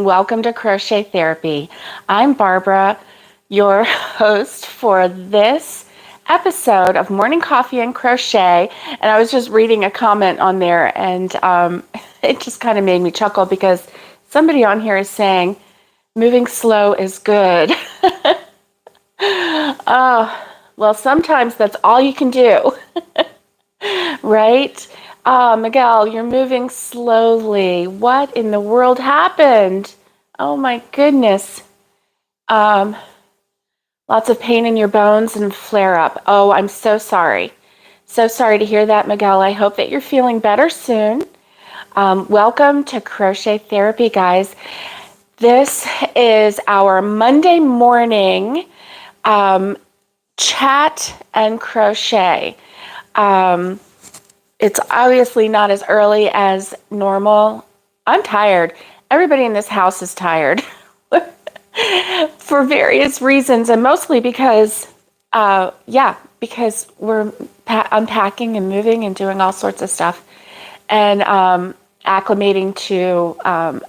welcome to Crochet Therapy. I'm Barbara, your host for this episode of Morning Coffee and Crochet. And I was just reading a comment on there, and it just kind of made me chuckle because somebody on here is saying, moving slow is good. Well, sometimes that's all you can do, right? Miguel, you're moving slowly. What in the world happened? Oh my goodness. Lots of pain in your bones and flare up. Oh, I'm so sorry. So sorry to hear that, Miguel. I hope that you're feeling better soon. Welcome to Crochet Therapy, guys. This is our Monday morning chat and crochet. It's obviously not as early as normal. I'm tired. Everybody in this house is tired for various reasons, and mostly because, because we're unpacking and moving and doing all sorts of stuff, and acclimating to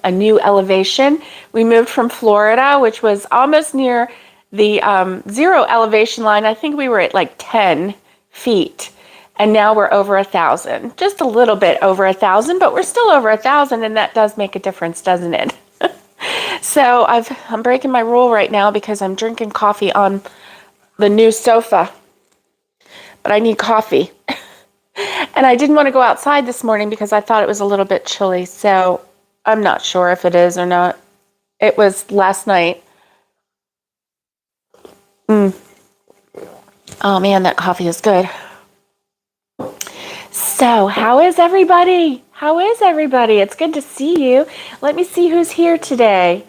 a new elevation. We moved from Florida, which was almost near the zero elevation line. I think we were at like 10 feet. And now we're over 1,000, just a little bit over 1,000, but we're still over 1,000, and that does make a difference, doesn't it? So I'm breaking my rule right now because I'm drinking coffee on the new sofa, but I need coffee. And I didn't want to go outside this morning because I thought it was a little bit chilly, so I'm not sure if it is or not. It was last night. Oh man, that coffee is good. So, how is everybody? It's good to see you. Let me see who's here today.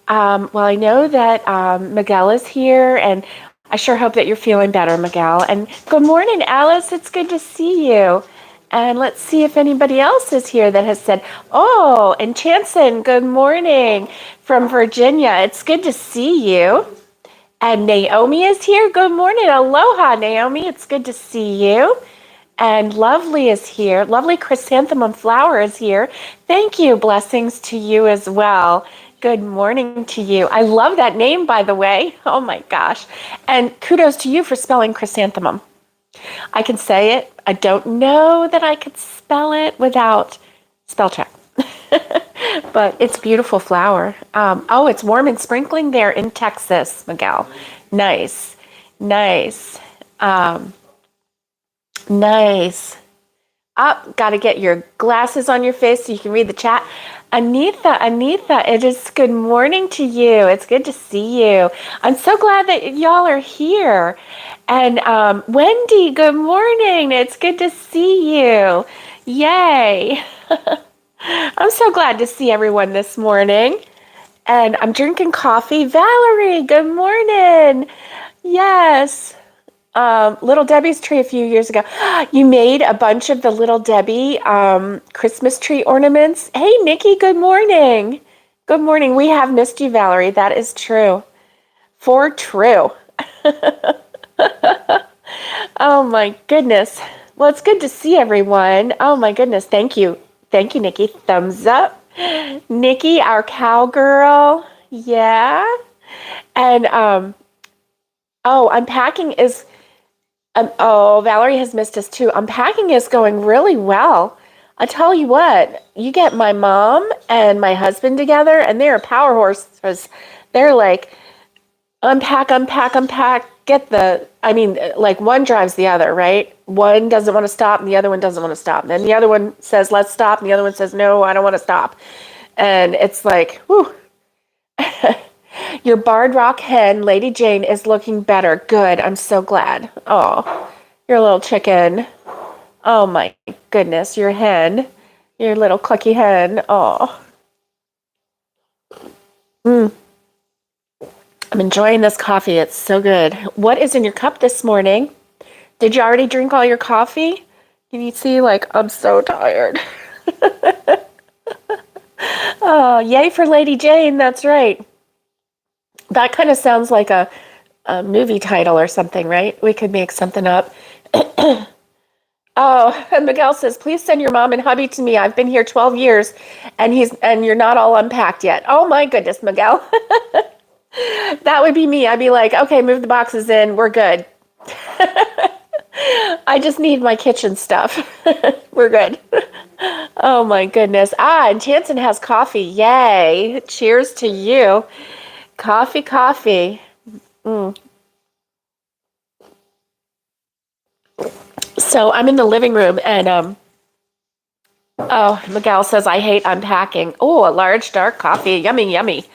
Well, I know that Miguel is here, and I sure hope that you're feeling better, Miguel. And good morning, Alice. It's good to see you. And let's see if anybody else is here that has said, oh, and Chanson, good morning from Virginia. It's good to see you. And Naomi is here. Good morning. Aloha, Naomi. It's good to see you. And Lovely is here. Lovely Chrysanthemum Flower is here. Thank you. Blessings to you as well. Good morning to you. I love that name, by the way. Oh my gosh. And kudos to you for spelling chrysanthemum. I can say it. I don't know that I could spell it without spell check. But it's a beautiful flower. It's warm and sprinkling there in Texas, Miguel. Nice. Nice. Got to get your glasses on your face so you can read the chat. Anitha, it is good morning to you. It's good to see you. I'm so glad that y'all are here. And Wendy, good morning. It's good to see you. Yay. I'm so glad to see everyone this morning. And I'm drinking coffee. Valerie, good morning. Yes. Little Debbie's tree a few years ago. You made a bunch of the Little Debbie Christmas tree ornaments. Hey, Nikki, good morning. Good morning. We have missed you, Valerie. That is true. For true. Oh, my goodness. Well, it's good to see everyone. Oh, my goodness. Thank you. Thank you, Nikki. Thumbs up. Nikki, our cowgirl. Yeah. And, unpacking is... Valerie has missed us too. Unpacking is going really well. I tell you what, you get my mom and my husband together, and they're power horses. They're like, unpack, like one drives the other, right? One doesn't want to stop, and the other one doesn't want to stop. And then the other one says, let's stop, and the other one says, no, I don't want to stop. And it's like, whew. Your barred rock hen, Lady Jane, is looking better. Good. I'm so glad. Oh, your little chicken. Oh, my goodness. Your hen. Your little clucky hen. Oh. I'm enjoying this coffee. It's so good. What is in your cup this morning? Did you already drink all your coffee? Can you see, I'm so tired. Oh, yay for Lady Jane. That's right. That kind of sounds like a movie title or something, right? We could make something up. Oh, and Miguel says, please send your mom and hubby to me. I've been here 12 years and you're not all unpacked yet. Oh my goodness, Miguel. That would be me. I'd be like, okay, move the boxes in. We're good. I just need my kitchen stuff. We're good. Oh my goodness. Ah, and Jansen has coffee. Yay. Cheers to you. Coffee, coffee. Mm. So I'm in the living room and oh, Miguel says I hate unpacking. Oh, a large dark coffee. Yummy, yummy.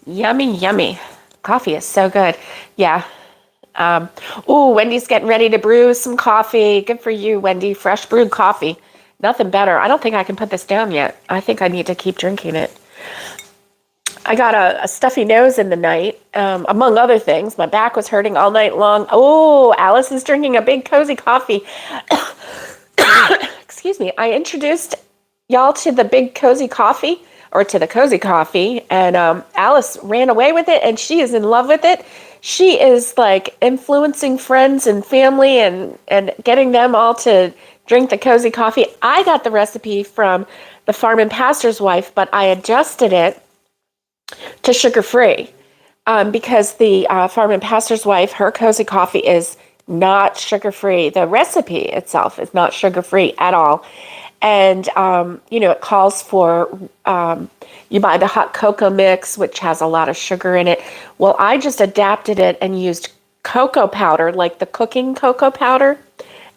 Yummy, yummy. Coffee is so good. Yeah. Oh, Wendy's getting ready to brew some coffee. Good for you, Wendy. Fresh brewed coffee. Nothing better. I don't think I can put this down yet. I think I need to keep drinking it. I got a stuffy nose in the night, among other things. My back was hurting all night long. Oh, Alice is drinking a big cozy coffee. Excuse me. I introduced y'all to the big cozy coffee, or to the cozy coffee, and Alice ran away with it, and she is in love with it. She is like influencing friends and family and getting them all to drink the cozy coffee. I got the recipe from the Farm and Pastor's Wife, but I adjusted it to sugar-free because the Farm and Pastor's Wife, her cozy coffee is not sugar-free. The recipe itself is not sugar-free at all. And, it calls for, you buy the hot cocoa mix, which has a lot of sugar in it. Well, I just adapted it and used cocoa powder, like the cooking cocoa powder,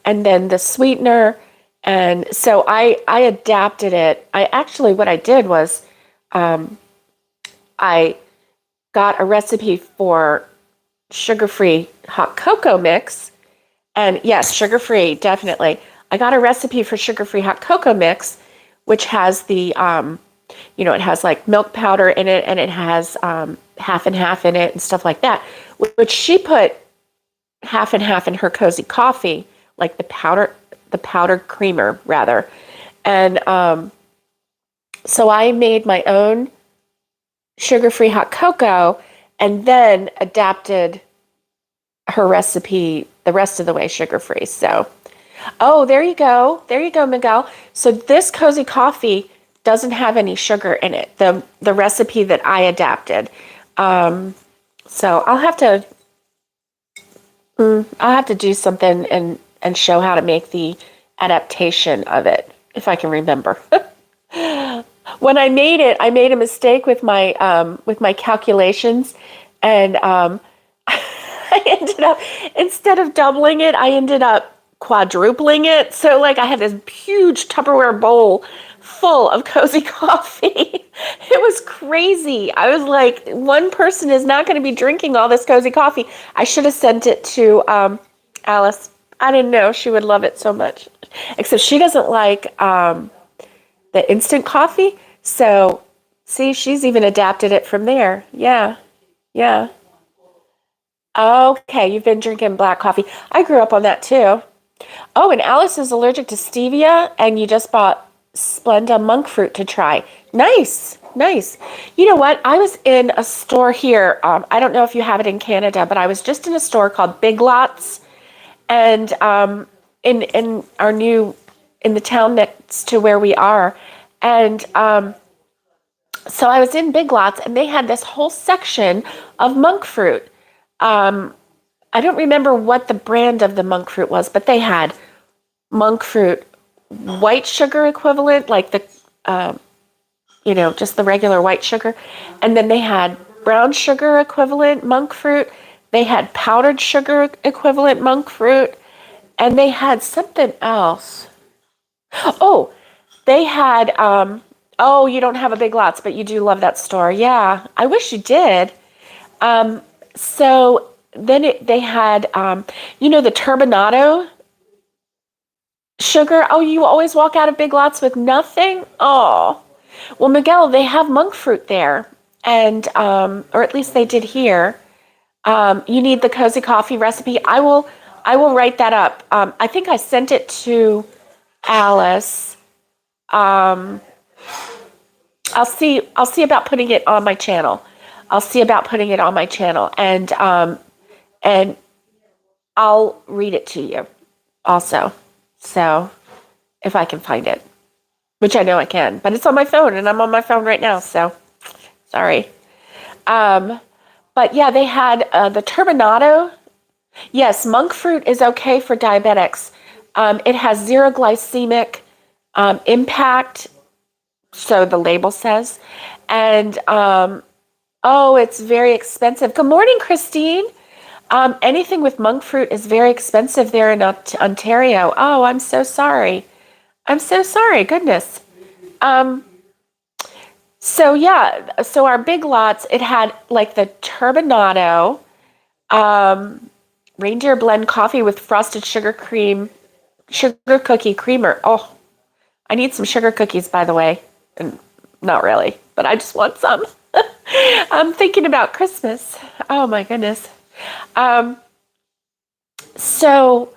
and then the sweetener. And so I adapted it. What I did was, I got a recipe for sugar-free hot cocoa mix. And yes, sugar-free, definitely. I got a recipe for sugar-free hot cocoa mix, which has the, it has like milk powder in it and it has half and half in it and stuff like that, which she put half and half in her cozy coffee, like the powdered creamer rather. And so I made my own sugar-free hot cocoa and then adapted her recipe the rest of the way sugar-free. So, oh, there you go. There you go, Miguel. So this cozy coffee doesn't have any sugar in it, the recipe that I adapted. So I'll have to do something and show how to make the adaptation of it, if I can remember. When I made a mistake with my calculations, and I ended up, instead of doubling it, I ended up quadrupling it. So like I had this huge Tupperware bowl full of cozy coffee. It was crazy. I was like, one person is not going to be drinking all this cozy coffee. I should have sent it to Alice. I didn't know she would love it so much. Except she doesn't like the instant coffee. So, see, she's even adapted it from there. Yeah, yeah. Okay, you've been drinking black coffee. I grew up on that too. Oh, and Alice is allergic to stevia, and you just bought Splenda monk fruit to try. Nice, nice. You know what? I was in a store here. I don't know if you have it in Canada, but I was just in a store called Big Lots, and in the town next to where we are, and so I was in Big Lots, and they had this whole section of monk fruit. I don't remember what the brand of the monk fruit was, but they had monk fruit white sugar equivalent, like just the regular white sugar. And then they had brown sugar equivalent monk fruit. They had powdered sugar equivalent monk fruit. And they had something else. Oh, they had, you don't have a Big Lots, but you do love that store. Yeah, I wish you did. So then they had, the turbinado sugar. Oh, you always walk out of Big Lots with nothing? Oh, well, Miguel, they have monk fruit there. And, or at least they did here. You need the cozy coffee recipe. I will write that up. I think I sent it to Alice. I'll see about putting it on my channel. And I'll read it to you also. So if I can find it, which I know I can, but it's on my phone and I'm on my phone right now. So sorry. But yeah, they had the turbinado. Yes, monk fruit is okay for diabetics. It has zero glycemic impact, so the label says. And oh, it's very expensive. Good morning, Christine. Anything with monk fruit is very expensive there in Ontario. Oh, I'm so sorry. I'm so sorry. Goodness. So yeah, so our big lots, it had like the turbinado, reindeer blend coffee with frosted sugar cookie creamer. Oh, I need some sugar cookies, by the way. And not really, but I just want some. I'm thinking about Christmas. Oh my goodness. So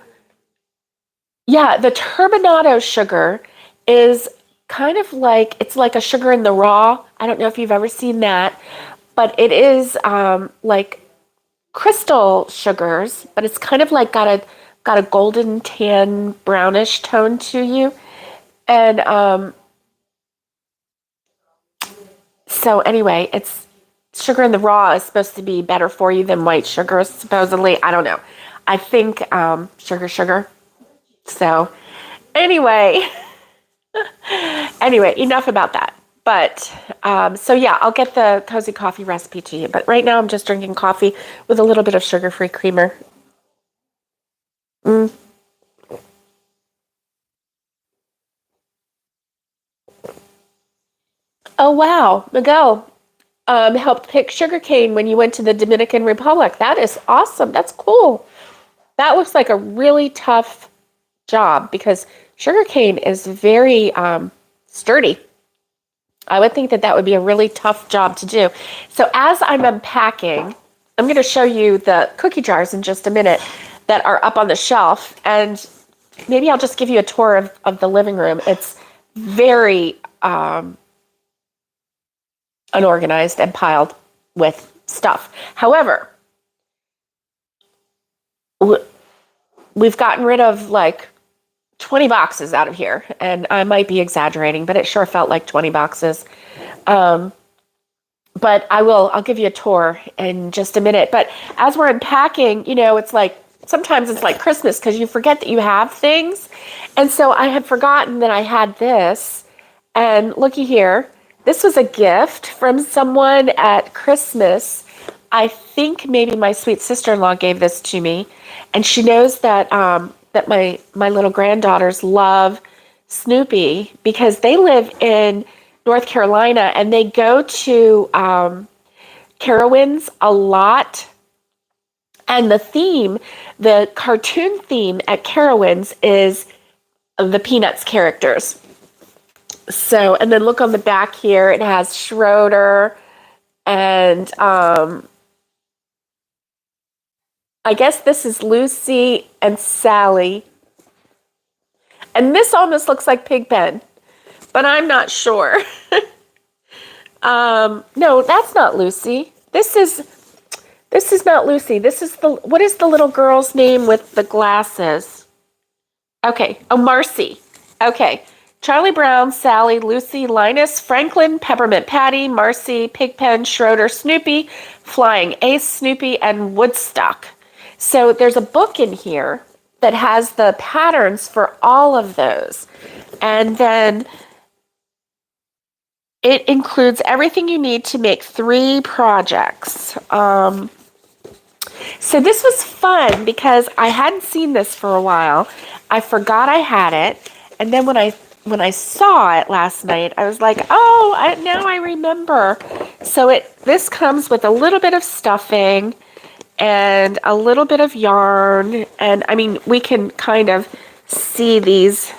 yeah, the turbinado sugar is kind of like, it's like a sugar in the raw. I don't know if you've ever seen that, but it is like crystal sugars, but it's kind of like got a golden tan brownish tone to you. And so anyway, it's sugar in the raw is supposed to be better for you than white sugar, supposedly. I don't know. I think sugar. So anyway, enough about that. But so yeah, I'll get the cozy coffee recipe to you. But right now I'm just drinking coffee with a little bit of sugar-free creamer. Mm. Oh wow, Miguel helped pick sugarcane when you went to the Dominican Republic. That is awesome. That's cool. That looks like a really tough job because sugarcane is very sturdy. I would think that that would be a really tough job to do. So as I'm unpacking, I'm going to show you the cookie jars in just a minute that are up on the shelf. And maybe I'll just give you a tour of the living room. It's very unorganized and piled with stuff. However, we've gotten rid of like 20 boxes out of here, and I might be exaggerating, but it sure felt like 20 boxes. But I'll give you a tour in just a minute. But as we're unpacking, it's like, sometimes it's like Christmas because you forget that you have things. And so I had forgotten that I had this. And looky here, this was a gift from someone at Christmas. I think maybe my sweet sister-in-law gave this to me. And she knows that that my little granddaughters love Snoopy because they live in North Carolina and they go to Carowinds a lot. And the cartoon theme at Carowinds is the Peanuts characters. So, and then look on the back here, it has Schroeder and I guess this is Lucy and Sally. And this almost looks like Pigpen, but I'm not sure. No, that's not Lucy. This is not Lucy. What is the little girl's name with the glasses? Okay. Oh, Marcy. Okay. Charlie Brown, Sally, Lucy, Linus, Franklin, Peppermint Patty, Marcy, Pigpen, Schroeder, Snoopy, Flying Ace, Snoopy, and Woodstock. So there's a book in here that has the patterns for all of those. And then it includes everything you need to make 3 projects. So this was fun because I hadn't seen this for a while. I forgot I had it. And then when I saw it last night, I was like, oh, now I remember. So this comes with a little bit of stuffing and a little bit of yarn. And I mean, we can kind of see these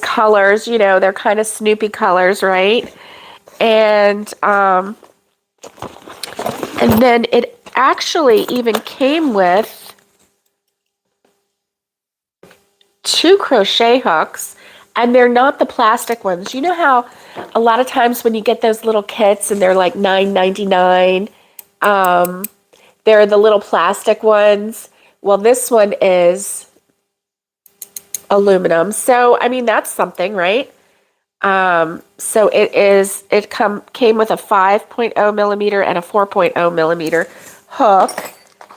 colors, they're kind of Snoopy colors, right? And then it actually even came with 2 crochet hooks, and they're not the plastic ones. You know how a lot of times when you get those little kits and they're like $9.99, they're the little plastic ones. Well, this one is aluminum. So, I mean, that's something, right? So came with a 5.0 millimeter and a 4.0 millimeter hook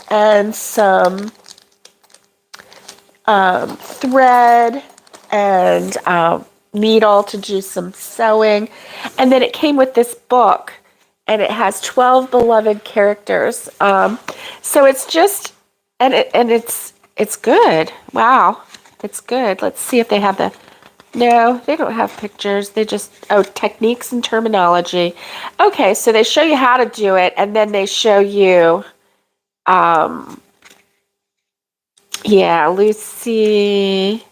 and some thread and needle to do some sewing. And then it came with this book, and it has 12 beloved characters. So it's just, it's good. Wow, it's good. Let's see if they have no, they don't have pictures. They just, techniques and terminology. Okay, so they show you how to do it, and then they show you, yeah, Lucy.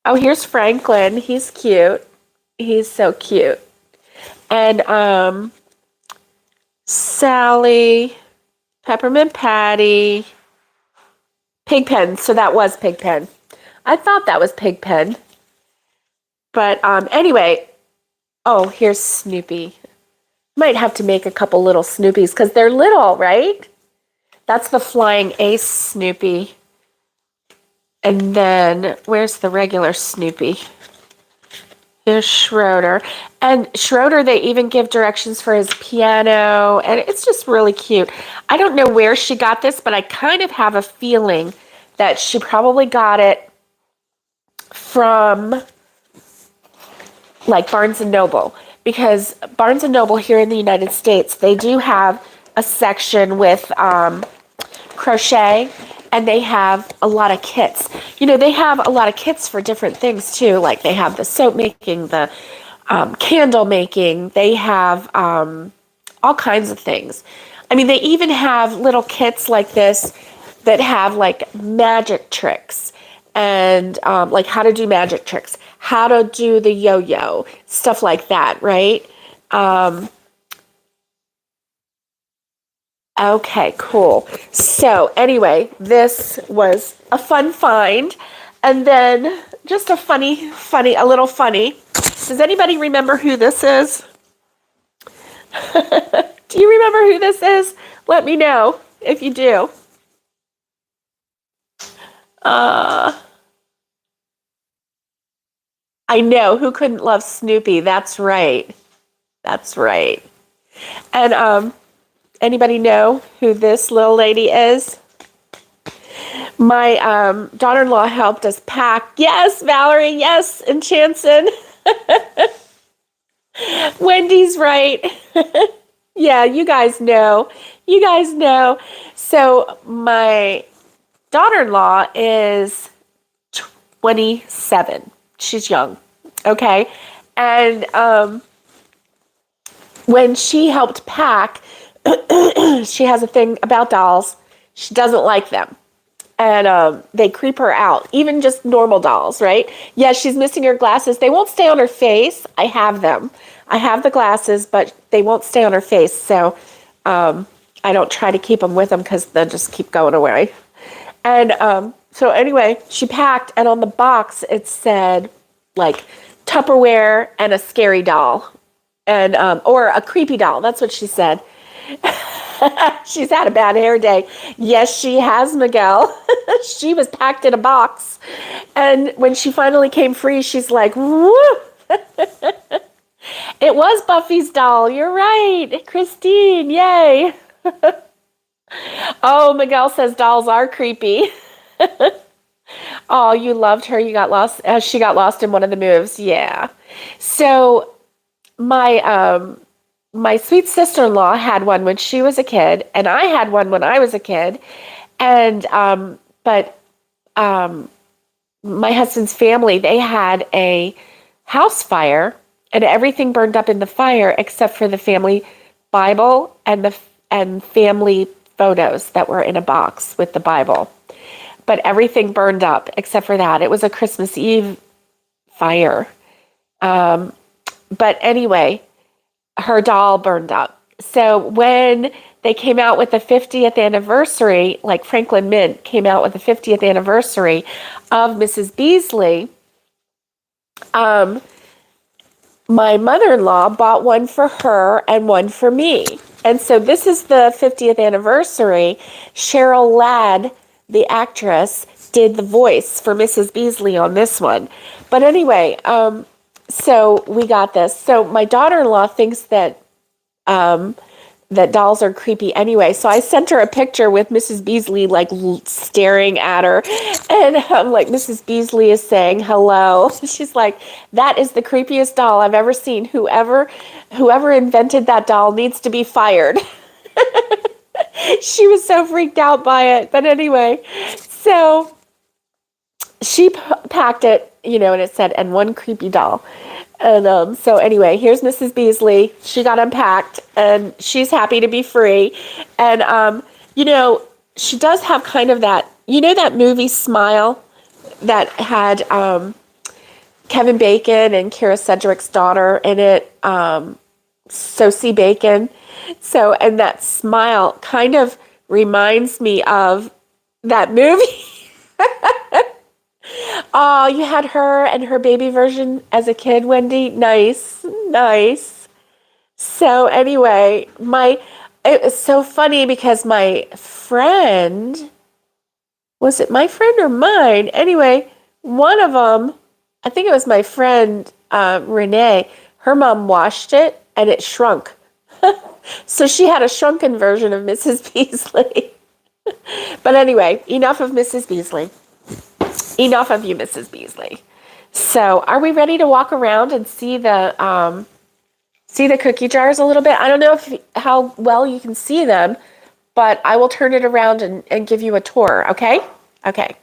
Oh, here's Franklin. He's cute. He's so cute. And Sally, Peppermint Patty, Pigpen. So that was Pigpen. I thought that was Pigpen. But anyway, oh, here's Snoopy. Might have to make a couple little Snoopies because they're little, right? That's the Flying Ace Snoopy. And then, where's the regular Snoopy? Here's Schroeder. And Schroeder, they even give directions for his piano, and it's just really cute. I don't know where she got this, but I kind of have a feeling that she probably got it from, like, Barnes & Noble. Because Barnes & Noble here in the United States, they do have a section with crochet, and they have a lot of kits. You know, they have a lot of kits for different things too. Like they have the soap making, the candle making. They have all kinds of things. I mean, they even have little kits like this that have like magic tricks and like how to do magic tricks, how to do the yo-yo, stuff like that, right? Okay, cool. So anyway, this was a fun find. And then just a little funny. Does anybody remember who this is? Do you remember who this is? Let me know if you do. I know, who couldn't love Snoopy? That's right. That's right. And anybody know who this little lady is? My daughter-in-law helped us pack. Yes, Valerie. Yes, and Chanson. Wendy's right. Yeah, you guys know. You guys know. So my daughter-in-law is 27. She's young. Okay. And when she helped pack, she has a thing about dolls. She doesn't like them. And they creep her out, even just normal dolls, right? Yeah, she's missing her glasses. They won't stay on her face. I have them. I have the glasses, but they won't stay on her face. So I don't try to keep them with them because they'll just keep going away. And so anyway, she packed, and on the box it said like Tupperware and a scary doll, and or a creepy doll. That's what she said. She's had a bad hair day. Yes, she has, Miguel. She was packed in a box. And when she finally came free, she's like, woo! It was Buffy's doll. You're right. Christine, yay. Oh, Miguel says dolls are creepy. Oh, you loved her. You got lost. She got lost in one of the moves. Yeah. So my sweet sister-in-law had one when she was a kid, and I had one when I was a kid. And but my husband's family, they had a house fire, and everything burned up in the fire except for the family Bible and family photos that were in a box with the Bible. But everything burned up except for that. It was a Christmas Eve fire. But anyway, her doll burned up. So when they came out with the 50th anniversary, like Franklin Mint came out with the 50th anniversary of Mrs. Beasley, my mother-in-law bought one for her and one for me. And so this is the 50th anniversary. Cheryl Ladd, the actress, did the voice for Mrs. Beasley on this one. But anyway, so we got this. So my daughter-in-law thinks that that dolls are creepy anyway. So I sent her a picture with Mrs. Beasley like staring at her. And I'm like, Mrs. Beasley is saying hello. She's like, that is the creepiest doll I've ever seen. Whoever invented that doll needs to be fired. She was so freaked out by it. But anyway, so she packed it, and it said, and one creepy doll. And so anyway, here's Mrs. Beasley. She got unpacked, and she's happy to be free. And, she does have kind of that, that movie Smile that had Kevin Bacon and Kira Sedgwick's daughter in it, Sosie Bacon. So, and that smile kind of reminds me of that movie. Oh, you had her and her baby version as a kid, Wendy? Nice, nice. So anyway, it was so funny because my friend, was it my friend or mine? Anyway, one of them, I think it was my friend, Renee, her mom washed it and it shrunk. So she had a shrunken version of Mrs. Beasley. But anyway, enough of Mrs. Beasley. Enough of you, Mrs. Beasley. So are we ready to walk around and see the cookie jars a little bit? I don't know how well you can see them, but I will turn it around and give you a tour, okay? Okay.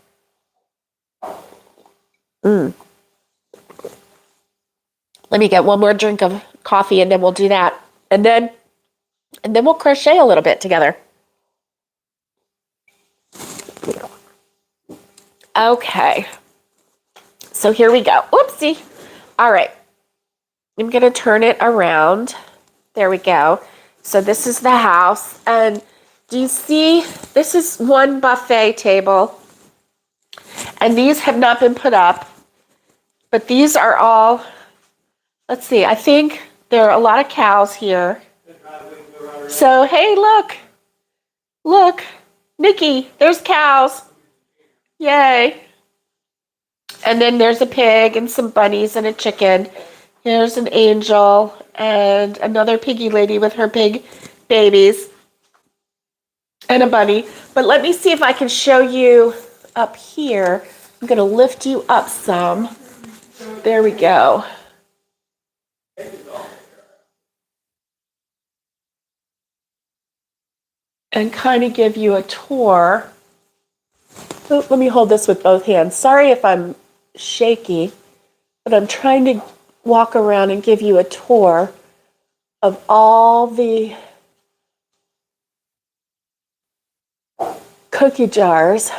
Let me get one more drink of coffee and then we'll do that. And then we'll crochet a little bit together. Okay, so here we go. Whoopsie. All right, I'm going to turn it around. There we go. So this is the house. And do you see, this is one buffet table. And these have not been put up. But these are all, let's see, I think there are a lot of cows here. So, hey, look, Nikki, there's cows. Yay. And then there's a pig and some bunnies and a chicken. Here's an angel and another piggy lady with her pig babies and a bunny. But let me see if I can show you up here. I'm going to lift you up some. There we go. And kind of give you a tour. Oh, let me hold this with both hands. Sorry if I'm shaky, but I'm trying to walk around and give you a tour of all the cookie jars.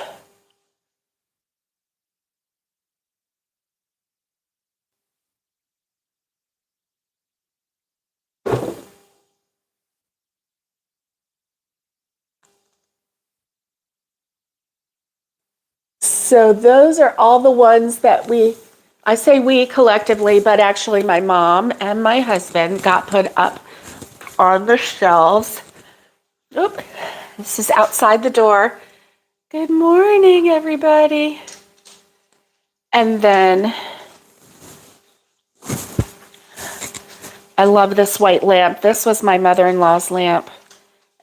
So those are all the ones that I say we collectively, but actually my mom and my husband got put up on the shelves. Oop, this is outside the door. Good morning, everybody. And then I love this white lamp. This was my mother-in-law's lamp,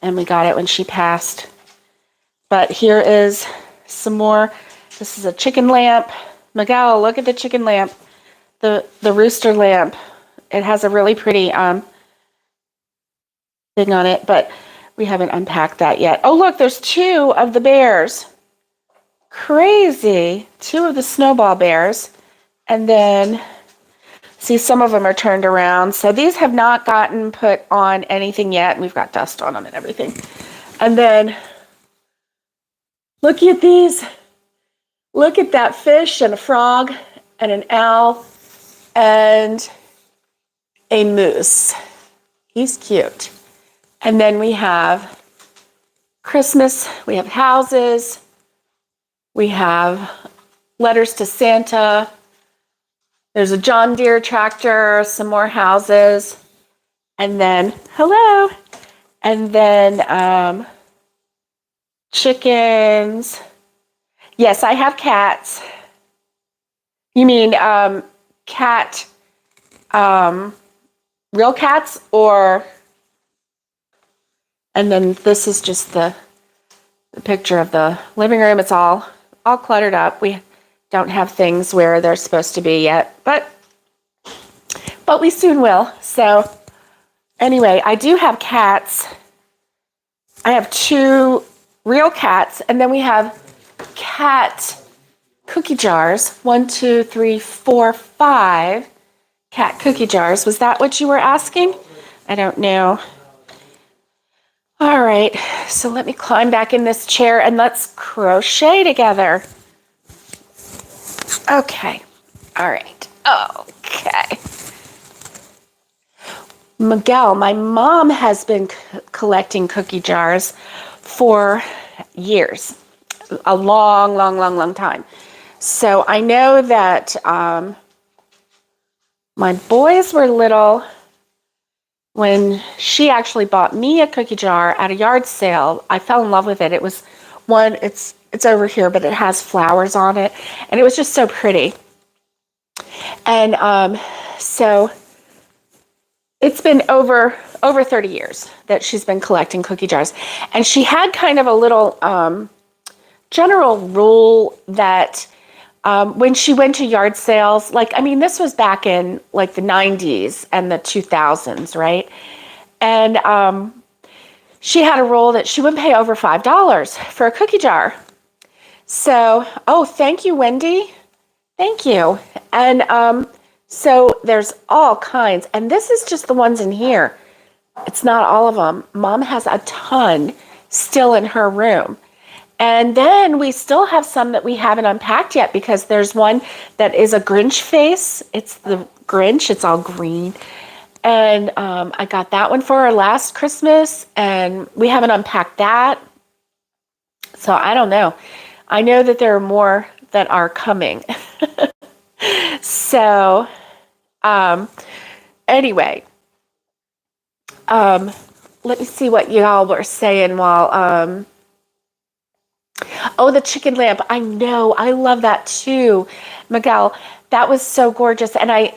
and we got it when she passed. But here is some more. This is a chicken lamp. Miguel, look at the chicken lamp. The rooster lamp. It has a really pretty thing on it, but we haven't unpacked that yet. Oh, look, there's two of the bears. Crazy. Two of the snowball bears. And then, see, some of them are turned around. So these have not gotten put on anything yet. We've got dust on them and everything. And then, look at these. Look at that fish and a frog and an owl and a moose. He's cute. And then we have Christmas. We have houses. We have letters to Santa. There's a John Deere tractor, some more houses. And then, hello. And then chickens. Yes, I have cats. You mean cat, um, real cats, or, and then this is just the picture of the living room. It's all cluttered up. We don't have things where they're supposed to be yet, but we soon will. So anyway, I do have cats. I have 2 real cats, and then we have cat cookie jars. 1, 2, 3, 4, 5 cat cookie jars. Was that what you were asking? I don't know. All right, so let me climb back in this chair and let's crochet together. Okay, all right, okay. Miguel, my mom has been collecting cookie jars for years, a long time. So I know that my boys were little when she actually bought me a cookie jar at a yard sale. I fell in love with it. It was one, it's over here, but it has flowers on it, and it was just so pretty. And so it's been over 30 years that she's been collecting cookie jars. And she had kind of a little general rule that when she went to yard sales, this was back in like the 90s and the 2000s, right? And she had a rule that she wouldn't pay over $5 for a cookie jar. So, oh, thank you, Wendy. Thank you. And so there's all kinds, and this is just the ones in here. It's not all of them. Mom has a ton still in her room. And then we still have some that we haven't unpacked yet, because there's one that is a Grinch face. It's the Grinch. It's all green. And I got that one for her last Christmas, and we haven't unpacked that. So I don't know. I know that there are more that are coming. So anyway, let me see what y'all were saying while, oh, the chicken lamp. I know. I love that too, Miguel. That was so gorgeous. And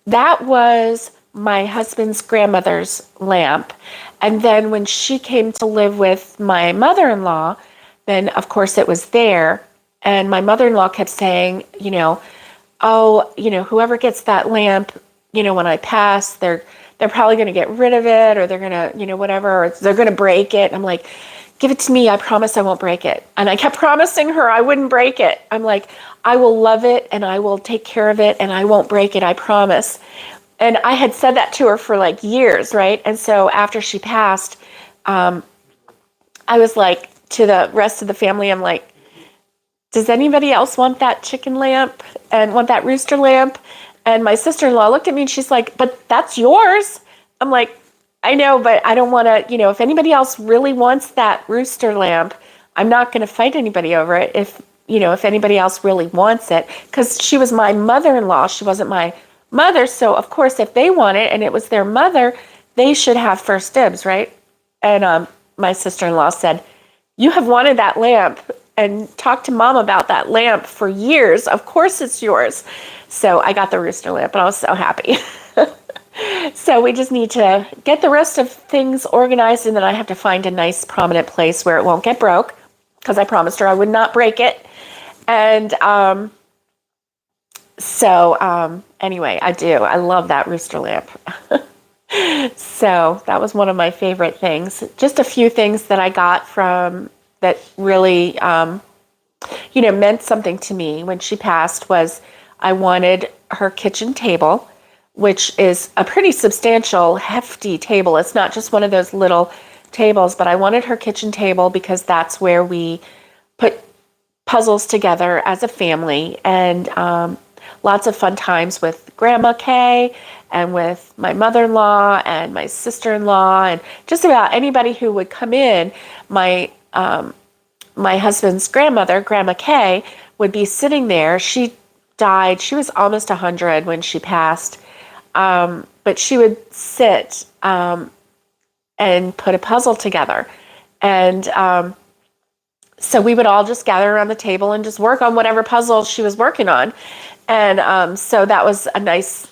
that was my husband's grandmother's lamp. And then when she came to live with my mother-in-law, then of course it was there. And my mother-in-law kept saying, whoever gets that lamp, when I pass, they're probably going to get rid of it, or they're going to, whatever, or they're going to break it. I'm like, give it to me. I promise I won't break it. And I kept promising her I wouldn't break it. I'm like, I will love it, and I will take care of it, and I won't break it. I promise. And I had said that to her for like years, right? And so after she passed, I was like, to the rest of the family, I'm like, does anybody else want that chicken lamp and want that rooster lamp? And my sister-in-law looked at me and she's like, but that's yours. I'm like, I know, but I don't want to, if anybody else really wants that rooster lamp, I'm not going to fight anybody over it if anybody else really wants it. Because she was my mother-in-law. She wasn't my mother. So, of course, if they want it and it was their mother, they should have first dibs, right? And my sister-in-law said, you have wanted that lamp and talked to Mom about that lamp for years. Of course it's yours. So I got the rooster lamp, and I was so happy. So we just need to get the rest of things organized, and then I have to find a nice prominent place where it won't get broke, because I promised her I would not break it. And anyway, I do. I love that rooster lamp. So that was one of my favorite things. Just a few things that I got from that really, meant something to me when she passed was I wanted her kitchen table, which is a pretty substantial, hefty table. It's not just one of those little tables, but I wanted her kitchen table because that's where we put puzzles together as a family, and lots of fun times with Grandma Kay and with my mother-in-law and my sister-in-law and just about anybody who would come in. My husband's grandmother, Grandma Kay, would be sitting there. She died. She was almost 100 when she passed. But she would sit and put a puzzle together. And so we would all just gather around the table and just work on whatever puzzle she was working on. And so that was a nice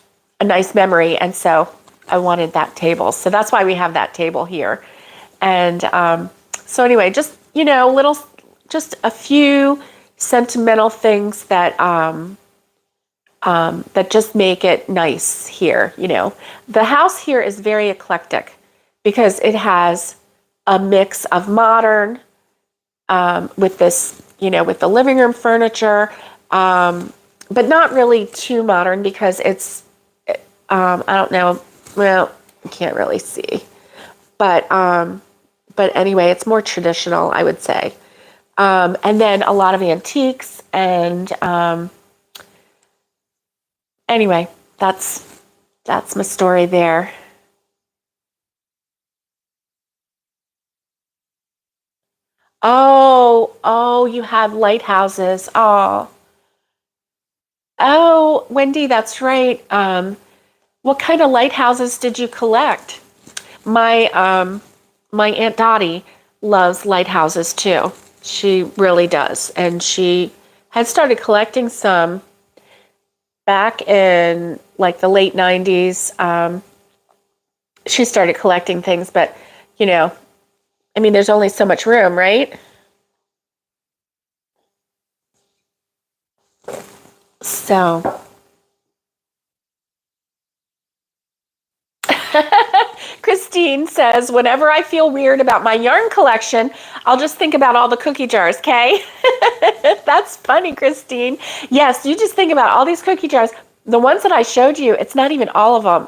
memory. And so I wanted that table. So that's why we have that table here. And so anyway, just, just a few sentimental things that that just make it nice here. The house here is very eclectic because it has a mix of modern with this, with the living room furniture, but not really too modern because it's, I don't know, well, you can't really see, but anyway, it's more traditional, I would say. And then a lot of antiques and, anyway, that's my story there. Oh, you have lighthouses. Oh, Wendy, that's right. What kind of lighthouses did you collect? My my Aunt Dottie loves lighthouses too. She really does, and she had started collecting some back in like the late 90s. She started collecting things, but I mean, there's only so much room, right? So, Christine says, whenever I feel weird about my yarn collection, I'll just think about all the cookie jars, okay? That's funny, Christine. Yes, you just think about all these cookie jars. The ones that I showed you, it's not even all of them.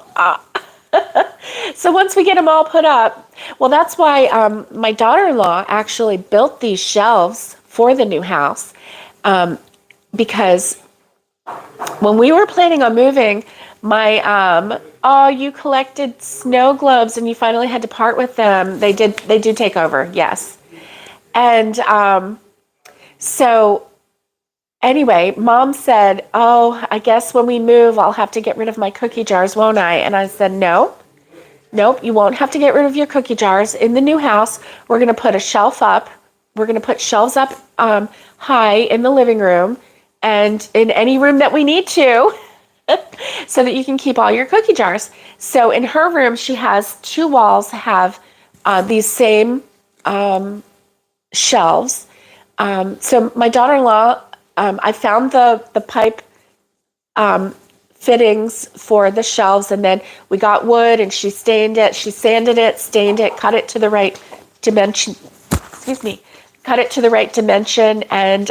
So once we get them all put up, well, that's why my daughter-in-law actually built these shelves for the new house, because when we were planning on moving, you collected snow globes and you finally had to part with them. They do take over, yes. And so anyway, Mom said, oh, I guess when we move, I'll have to get rid of my cookie jars, won't I? And I said, nope, you won't have to get rid of your cookie jars. In the new house, we're going to put a shelf up. We're going to put shelves up high in the living room and in any room that we need to so that you can keep all your cookie jars. So in her room, she has two walls have these same shelves. So my daughter-in-law, I found the pipe fittings for the shelves, and then we got wood and she sanded it, cut it to the right dimension. Excuse me, cut it to the right dimension, and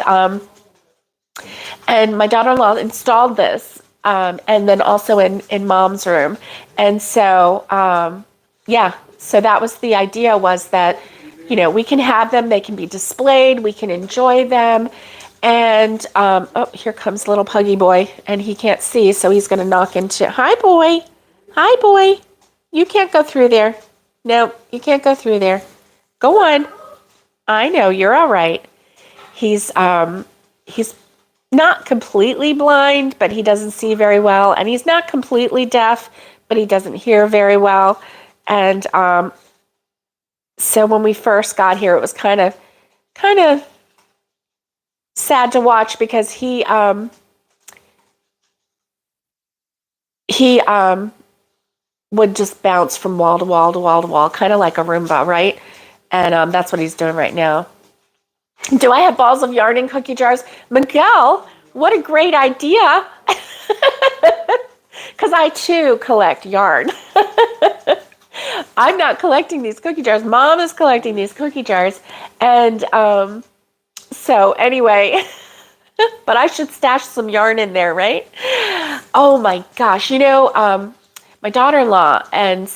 my daughter-in-law installed this, and then also in Mom's room, and so so that was the idea, was that we can have them, they can be displayed, we can enjoy them. And, here comes little puggy boy, and he can't see, so he's going to knock into, hi, boy, you can't go through there. No, you can't go through there. Go on. I know, you're all right. He's not completely blind, but he doesn't see very well, and he's not completely deaf, but he doesn't hear very well. And, so when we first got here, it was kind of sad to watch, because he would just bounce from wall to wall to wall to wall, kind of like a Roomba, right? And that's what he's doing right now. Do I have balls of yarn in cookie jars? Miguel, what a great idea. Because I too collect yarn. I'm not collecting these cookie jars. Mom is collecting these cookie jars. And so anyway, but I should stash some yarn in there, right? Oh my gosh. My daughter-in-law and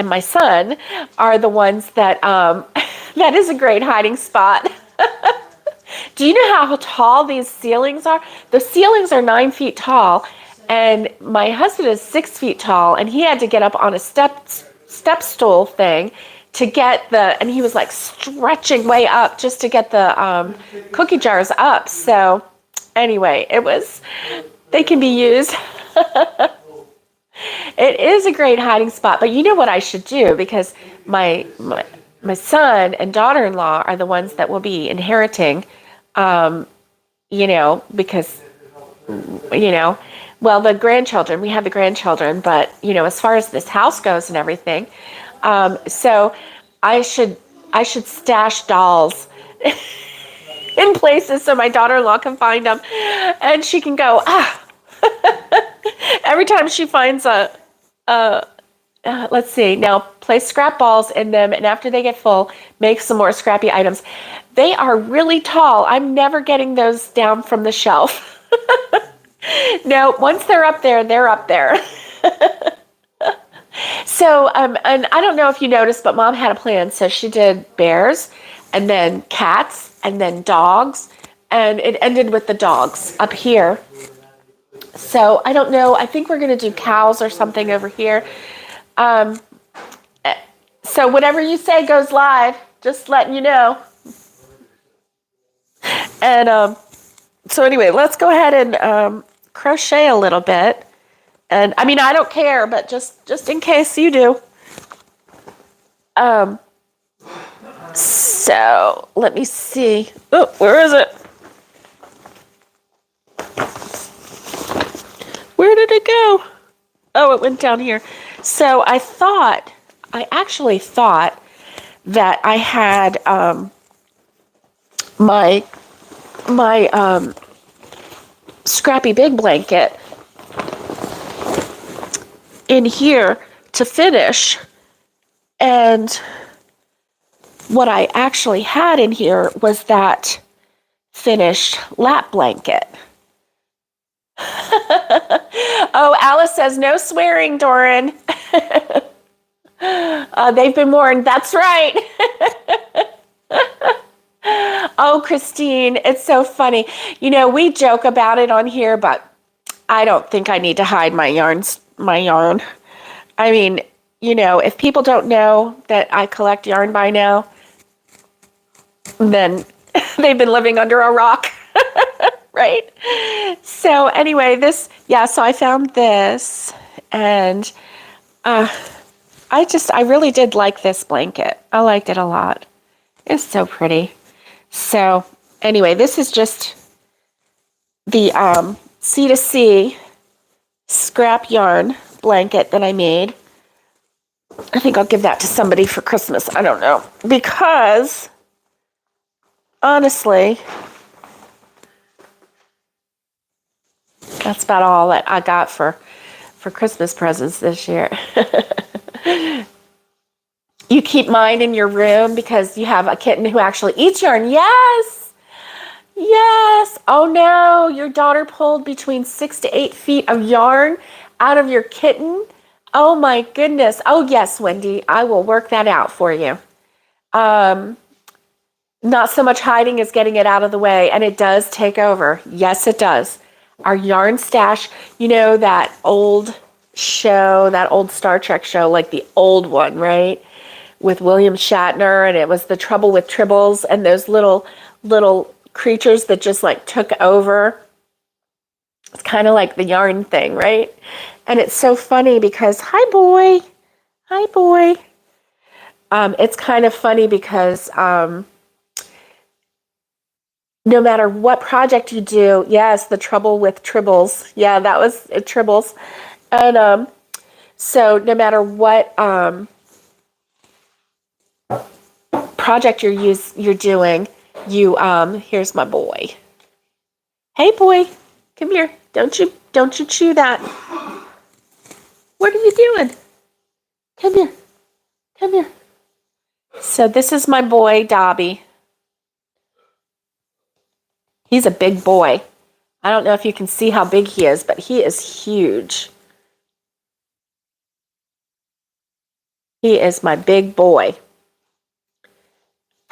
my son are the ones that, that is a great hiding spot. Do you know how tall these ceilings are? The ceilings are 9 feet tall, and my husband is 6 feet tall, and he had to get up on a step stool thing to get and he was like stretching way up just to get the cookie jars up. So anyway, they can be used. It is a great hiding spot, but you know what I should do, because my my son and daughter-in-law are the ones that will be inheriting, because, you know, well, the grandchildren, we have the grandchildren, but, as far as this house goes and everything, so I should stash dolls in places so my daughter-in-law can find them, and she can go, every time she finds let's see, now place scrap balls in them, and after they get full, make some more scrappy items. They are really tall. I'm never getting those down from the shelf. No, once they're up there, they're up there. So, and I don't know if you noticed, but Mom had a plan. So she did bears, and then cats, and then dogs, and it ended with the dogs up here. So I don't know. I think we're going to do cows or something over here. So whatever you say goes live, just letting you know. And so anyway, let's go ahead and crochet a little bit. And I mean, I don't care, but just in case you do. So let me see. Oh, where is it? Where did it go? Oh, it went down here. So I actually thought that I had my scrappy big blanket in here to finish, and what I actually had in here was that finished lap blanket. Oh, Alice says no swearing, Doran. They've been warned. That's right. Oh, Christine, it's so funny. We joke about it on here, but I don't think I need to hide my yarn. I mean, if people don't know that I collect yarn by now, then they've been living under a rock. Right? So anyway, so I found this, and I really did like this blanket. I liked it a lot. It's so pretty. So anyway, this is just the C2C scrap yarn blanket that I made. I think I'll give that to somebody for Christmas. I don't know. Because honestly, that's about all that I got for Christmas presents this year. You keep mine in your room because you have a kitten who actually eats yarn. Yes. Yes. Oh no, your daughter pulled between 6 to 8 feet of yarn out of your kitten. Oh my goodness. Oh yes, Wendy, I will work that out for you. Not so much hiding as getting it out of the way, and it does take over. Yes, it does. Our yarn stash, that old show, that old Star Trek show, like the old one, right? With William Shatner, and it was the trouble with tribbles and those little creatures that just like took over. It's kind of like the yarn thing, right? And it's so funny because, hi boy. It's kind of funny because no matter what project you do, yes, the trouble with tribbles. Yeah, that was tribbles. And so no matter what project you're doing, here's my boy. Hey boy, come here. Don't you chew that. What are you doing? Come here. So this is my boy, Dobby. He's a big boy. I don't know if you can see how big he is, but he is huge. He is my big boy.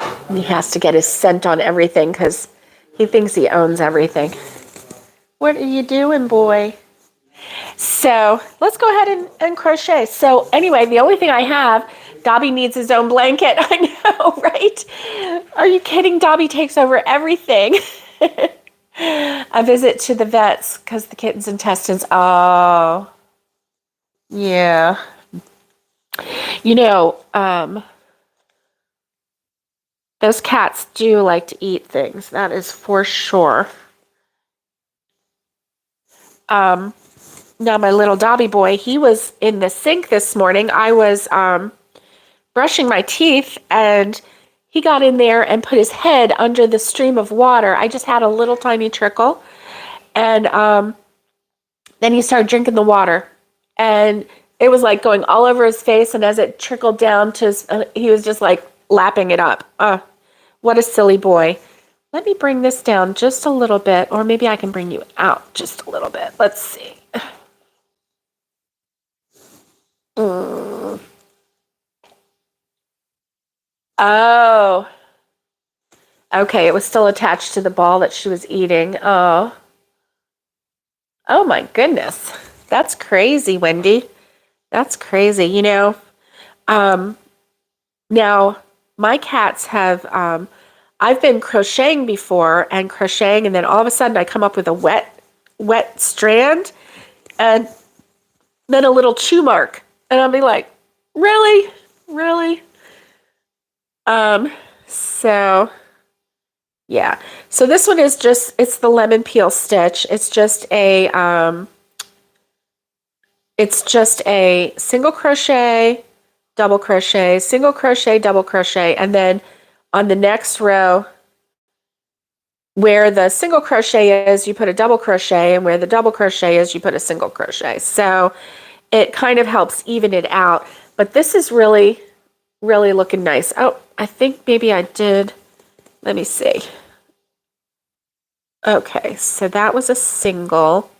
And he has to get his scent on everything because he thinks he owns everything. What are you doing, boy? So let's go ahead and crochet. So anyway, the only thing I have, Dobby needs his own blanket. I know, right? Are you kidding? Dobby takes over everything. A visit to the vets because the kitten's intestines. Oh, yeah. Those cats do like to eat things. That is for sure. Now my little Dobby boy, he was in the sink this morning. I was brushing my teeth and he got in there and put his head under the stream of water. I just had a little tiny trickle. And then he started drinking the water. And it was like going all over his face. And as it trickled down to his, he was just like lapping it up. What a silly boy. Let me bring this down just a little bit, or maybe I can bring you out just a little bit. Let's see. Oh. Okay, it was still attached to the ball that she was eating. Oh. Oh my goodness. That's crazy, Wendy. That's crazy. You know, now my cats have, I've been crocheting before and crocheting, and then all of a sudden I come up with a wet strand and then a little chew mark. And I'll be like, really? Really? So yeah. So this one is just, it's the lemon peel stitch. It's just a single crochet, double crochet, single crochet, double crochet, and then on the next row where the single crochet is, you put a double crochet, and where the double crochet is, you put a single crochet. So it kind of helps even it out. But this is really, really looking nice. Oh, I think maybe I did. Let me see. Okay, so that was a single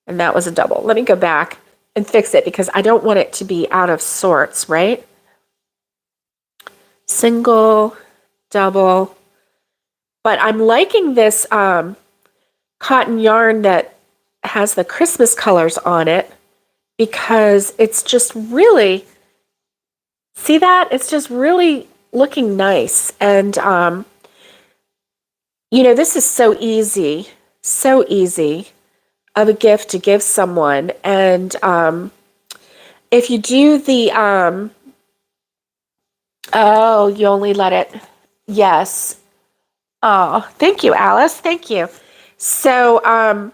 and that was a double. Let me go back and fix it because I don't want it to be out of sorts, right? Single, double. But I'm liking this cotton yarn that has the Christmas colors on it because it's just really, see that? It's just really looking nice. And, you know, this is so easy of a gift to give someone. And if you do the, oh, you only let it, yes. Oh, thank you, Alice. Thank you. So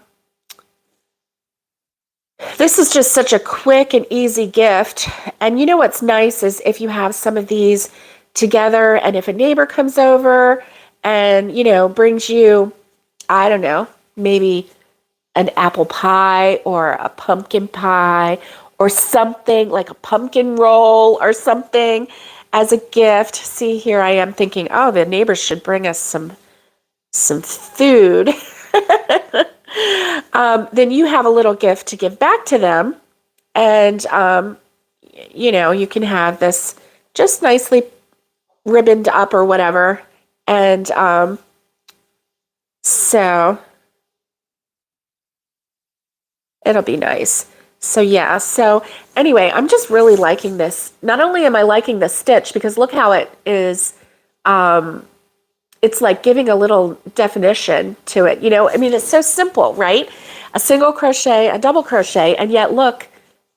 this is just such a quick and easy gift. And you know what's nice is if you have some of these together and if a neighbor comes over and, you know, brings you, I don't know, maybe an apple pie or a pumpkin pie or something like a pumpkin roll or something as a gift. See, here I am thinking, oh, the neighbors should bring us some food. Then you have a little gift to give back to them. And, you know, you can have this just nicely ribboned up or whatever. And so it'll be nice. So yeah, so anyway, I'm just really liking this. Not only am I liking the stitch, because look how it is, it's like giving a little definition to it. You know, I mean, it's so simple, right? A single crochet, a double crochet, and yet look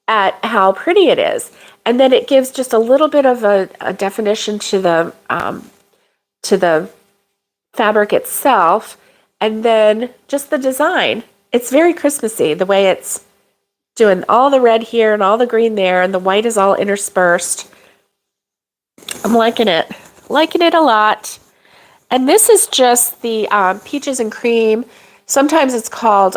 at how pretty it is. And then it gives just a little bit of a definition to the fabric itself, and then just the design. It's very Christmassy, the way it's doing all the red here and all the green there, and the white is all interspersed. I'm liking it a lot. And this is just the peaches and cream. Sometimes it's called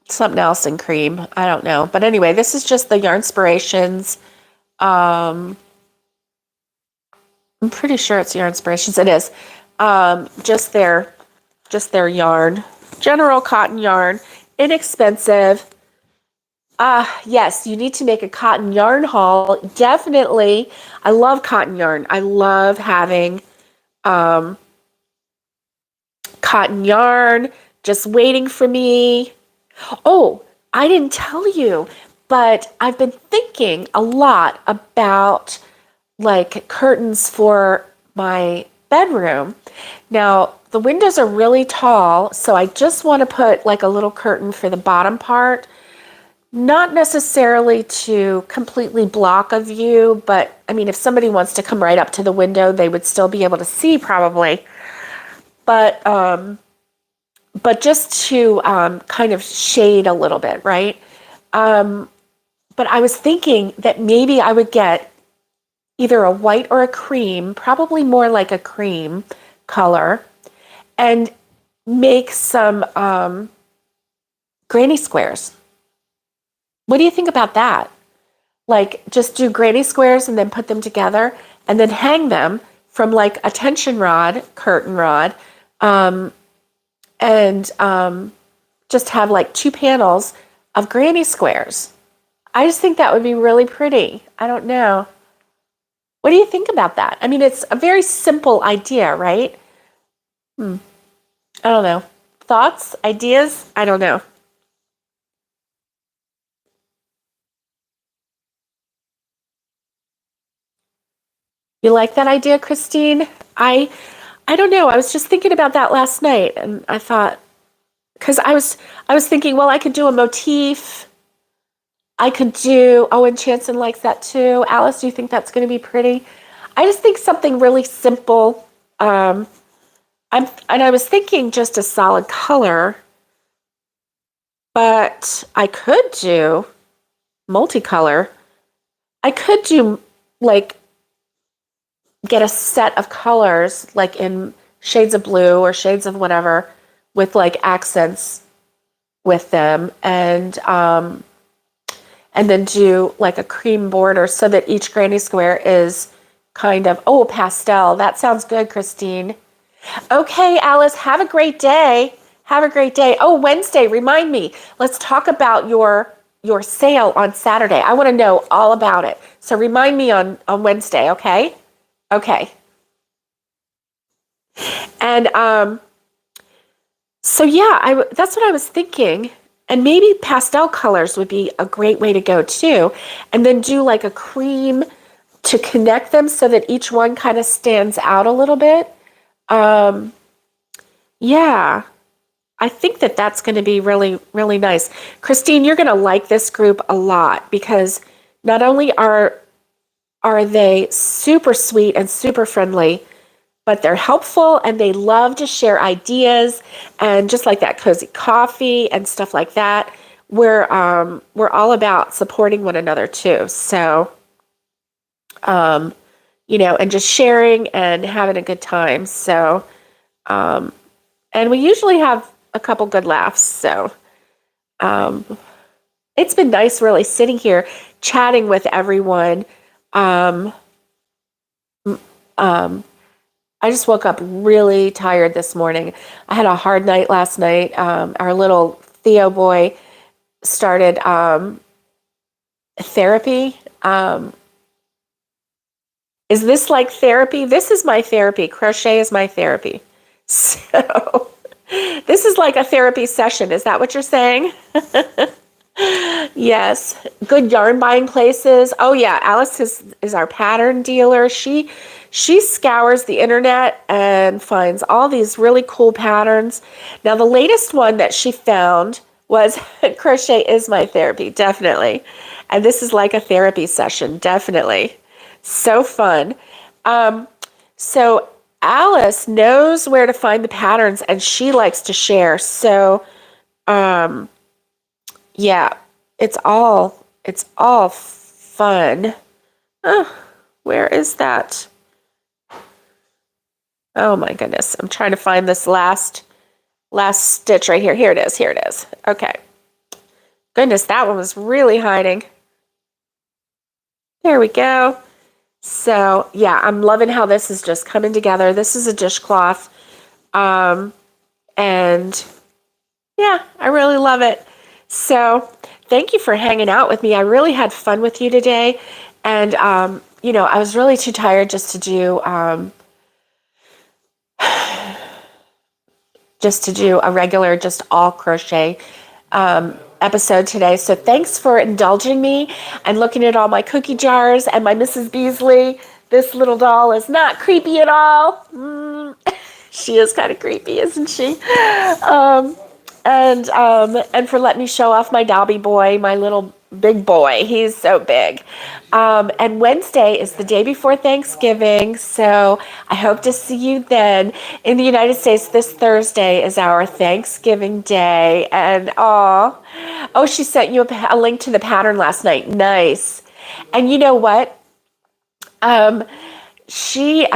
something else in cream. I don't know. But anyway, this is just the Yarnspirations. I'm pretty sure it's Yarnspirations. It is. Just their yarn. General cotton yarn. Inexpensive. Yes, you need to make a cotton yarn haul. Definitely. I love cotton yarn. I love having cotton yarn just waiting for me. Oh, I didn't tell you, but I've been thinking a lot about like curtains for my bedroom. Now, the windows are really tall, so I just want to put like a little curtain for the bottom part. not necessarily to completely block a view, but I mean, if somebody wants to come right up to the window, they would still be able to see probably. But just to kind of shade a little bit, right? But I was thinking that maybe I would get either a white or a cream, probably more like a cream color, and make some granny squares. What do you think about that? Like just do granny squares and then put them together and then hang them from like a tension rod, curtain rod, and just have like 2 panels of granny squares. I just think that would be really pretty. I don't know. What do you think about that? I mean, it's a very simple idea, right? I don't know. Thoughts, ideas? I don't know. You like that idea, Christine? I don't know. I was just thinking about that last night, and I thought, because I was thinking, well, I could do a motif. I could do, oh, and Chanson likes that too. Alice, do you think that's going to be pretty? I just think something really simple. And I was thinking just a solid color, but I could do multicolor. I could do like get a set of colors like in shades of blue or shades of whatever with like accents with them, and then do like a cream border so that each granny square is kind of, oh, pastel. That sounds good, Christine. Okay, Alice, have a great day. Have a great day. Oh, Wednesday, remind me. Let's talk about your sale on Saturday. I want to know all about it. So remind me on Wednesday, okay? Okay. And so yeah, that's what I was thinking. And maybe pastel colors would be a great way to go too. And then do like a cream to connect them so that each one kind of stands out a little bit. Yeah, I think that that's going to be really, really nice. Christine, you're going to like this group a lot because not only are they super sweet and super friendly, but they're helpful and they love to share ideas, and just like that cozy coffee and stuff like that. We're all about supporting one another too. So, and just sharing and having a good time. So, and we usually have a couple good laughs. So, it's been nice really sitting here chatting with everyone. I just woke up really tired this morning. I had a hard night last night. Our little Theo boy started therapy. Is this like therapy? This is my therapy. Crochet is my therapy. So this is like a therapy session. Is that what you're saying? Yes. Good yarn buying places. Oh yeah, Alice is our pattern dealer. She scours the internet and finds all these really cool patterns. Now the latest one that she found was crochet is my therapy, definitely. And this is like a therapy session, definitely. So fun. So Alice knows where to find the patterns and she likes to share. So yeah, it's all fun. Where is that? Oh my goodness. I'm trying to find this last stitch right here. Here it is. Here it is. Okay. Goodness, that one was really hiding. There we go. So yeah, I'm loving how this is just coming together. This is a dishcloth. And yeah, I really love it. So thank you for hanging out with me. I really had fun with you today. And, I was really too tired just to do a regular, just all crochet episode today. So thanks for indulging me and looking at all my cookie jars and my Mrs. Beasley. This little doll is not creepy at all. She is kind of creepy, isn't she? and for letting me show off my Dobby boy, my little big boy. He's so big. And Wednesday is the day before Thanksgiving, so I hope to see you then. In the United States, this Thursday is our Thanksgiving Day, and oh, she sent you a link to the pattern last night. Nice. And you know what? She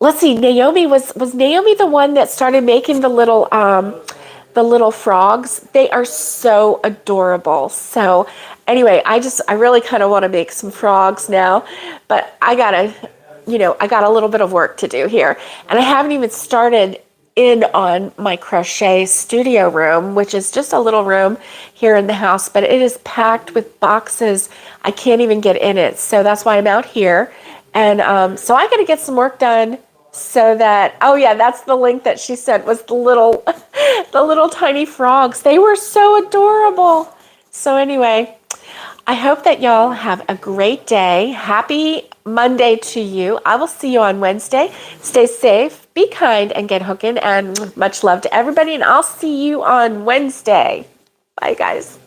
let's see, Naomi was Naomi the one that started making the little frogs. They are so adorable. So anyway, I really kind of want to make some frogs now, but I got a little bit of work to do here. And I haven't even started in on my crochet studio room, which is just a little room here in the house, but it is packed with boxes. I can't even get in it. So that's why I'm out here. And so I got to get some work done so that, oh yeah, that's the link that she sent, was the little, the little tiny frogs. They were so adorable. So anyway, I hope that y'all have a great day. Happy Monday to you. I will see you on Wednesday. Stay safe, be kind, and get hooking. And much love to everybody. And I'll see you on Wednesday. Bye, guys.